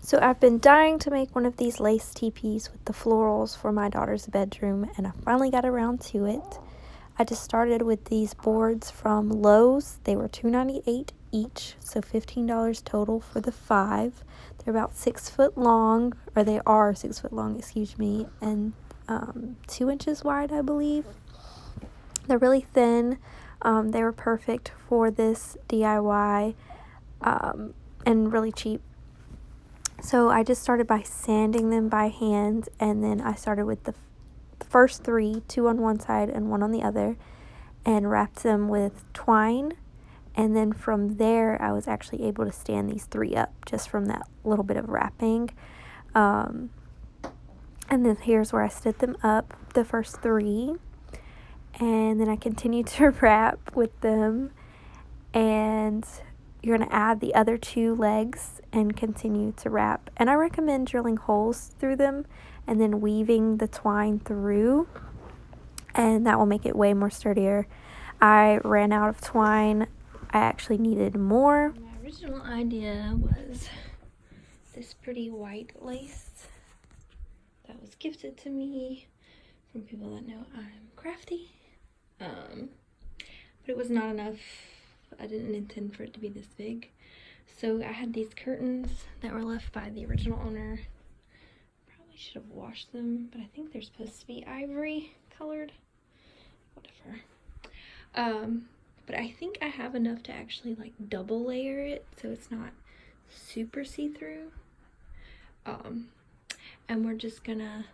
So I've been dying to make one of these lace teepees with the florals for my daughter's bedroom, and I finally got around to it. I just started with these boards from Lowe's. They were $2.98 each, so $15 total for the 5. They're about 6 foot long, or they are 6 foot long, excuse me, and 2 inches wide, I believe. They're really thin. They were perfect for this DIY and really cheap. So I just started by sanding them by hand, and then I started with the first 3, 2 on one side and 1 on the other, and wrapped them with twine. And then from there, I was actually able to stand these 3 up just from that little bit of wrapping. And then here's where I stood them up, the first 3. And then I continued to wrap with them, and you're going to add the other 2 legs and continue to wrap. And I recommend drilling holes through them and then weaving the twine through, and that will make it way more sturdier. I ran out of twine. I actually needed more. My original idea was this pretty white lace that was gifted to me from people that know I'm crafty. But it was not enough. I didn't intend for it to be this big. So I had these curtains that were left by the original owner. Probably should have washed them, but I think they're supposed to be ivory colored. Whatever. But I think I have enough to actually like double layer it so it's not super see-through. And we're just gonna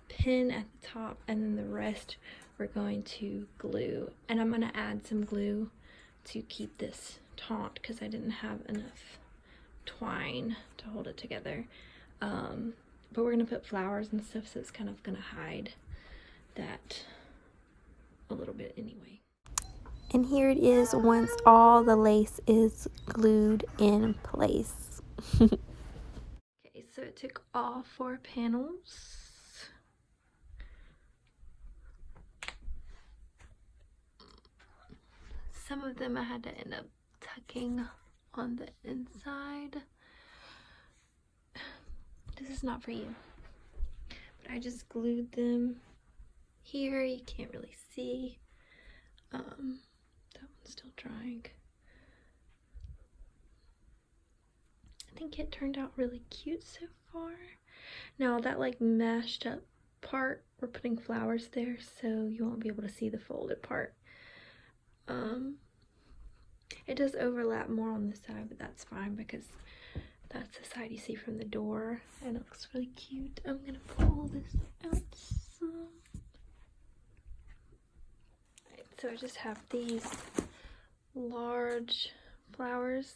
pin at the top, and then the rest we're going to glue. And I'm gonna add some glue to keep this taut because I didn't have enough twine to hold it together. But we're gonna put flowers and stuff, so it's kind of gonna hide that a little bit anyway. And here it is once all the lace is glued in place. Okay, so it took all 4 panels. Some of them I had to end up tucking on the inside. This is not for you. But I just glued them here. You can't really see. That one's still drying. I think it turned out really cute so far. Now that like mashed up part, we're putting flowers there, so you won't be able to see the folded part. It does overlap more on this side, but that's fine because that's the side you see from the door, and it looks really cute. I'm gonna pull this out some. Alright, so I just have these large flowers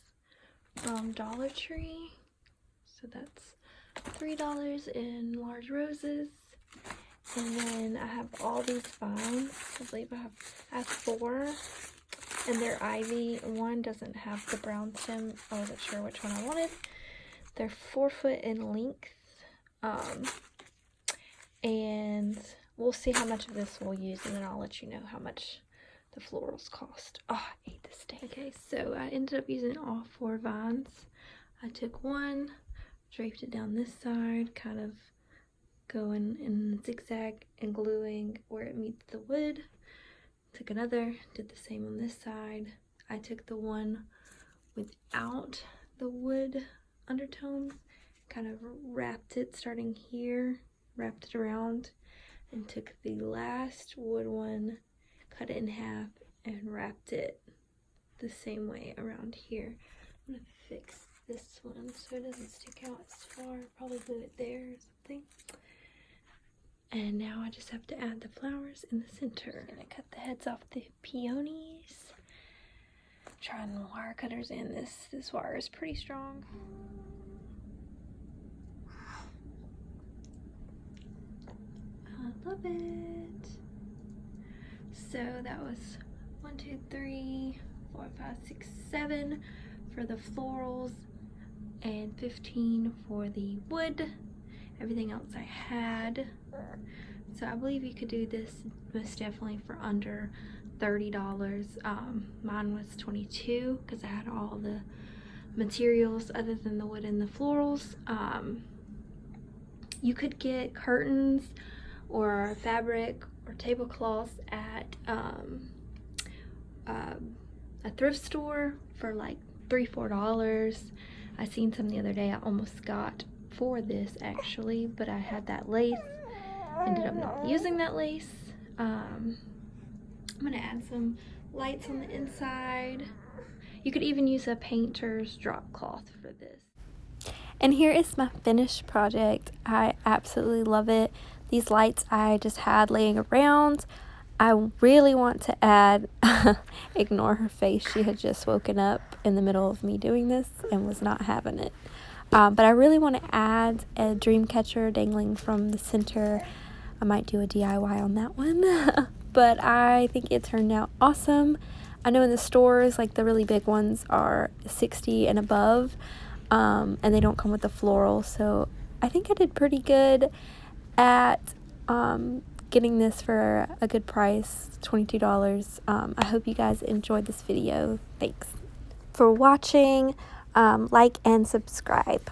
from Dollar Tree. So that's $3 in large roses. And then I have all these vines. I believe I have 4. And they're ivy. One doesn't have the brown stem. I wasn't sure which one I wanted. They're 4 foot in length. And we'll see how much of this we'll use, and then I'll let you know how much the florals cost. Oh, I ate this steak. Okay, so I ended up using all 4 vines. I took one, draped it down this side, kind of going in zigzag and gluing where it meets the wood. Took another, did the same on this side. I took the one without the wood undertones, kind of wrapped it starting here, wrapped it around, and took the last wood one, cut it in half, and wrapped it the same way around here. I'm gonna fix this one so it doesn't stick out as far. Probably glue it there or something. And now I just have to add the flowers in the center. I'm gonna cut the heads off the peonies. I'm trying the wire cutters in. This wire is pretty strong. I love it. So that was 1, 2, 3, 4, 5, 6, 7 for the florals, and 15 for the wood. Everything else I had. So I believe you could do this most definitely for under $30. Mine was $22 because I had all the materials other than the wood and the florals. You could get curtains or fabric or tablecloths at a thrift store for like $3-4. I seen some the other day. I almost got for this actually, but I had that lace, ended up not using that lace. I'm gonna add some lights on the inside. You could even use a painter's drop cloth for this. And here is my finished project. I absolutely love it. These lights I just had laying around. I really want to add, ignore her face, she had just woken up in the middle of me doing this and was not having it. But I really want to add a dream catcher dangling from the center. I might do a DIY on that one. But I think it turned out awesome. I know in the stores, like the really big ones are $60 and above. And they don't come with the floral, so I think I did pretty good at getting this for a good price, $22. I hope you guys enjoyed this video. Thanks for watching. Like and subscribe.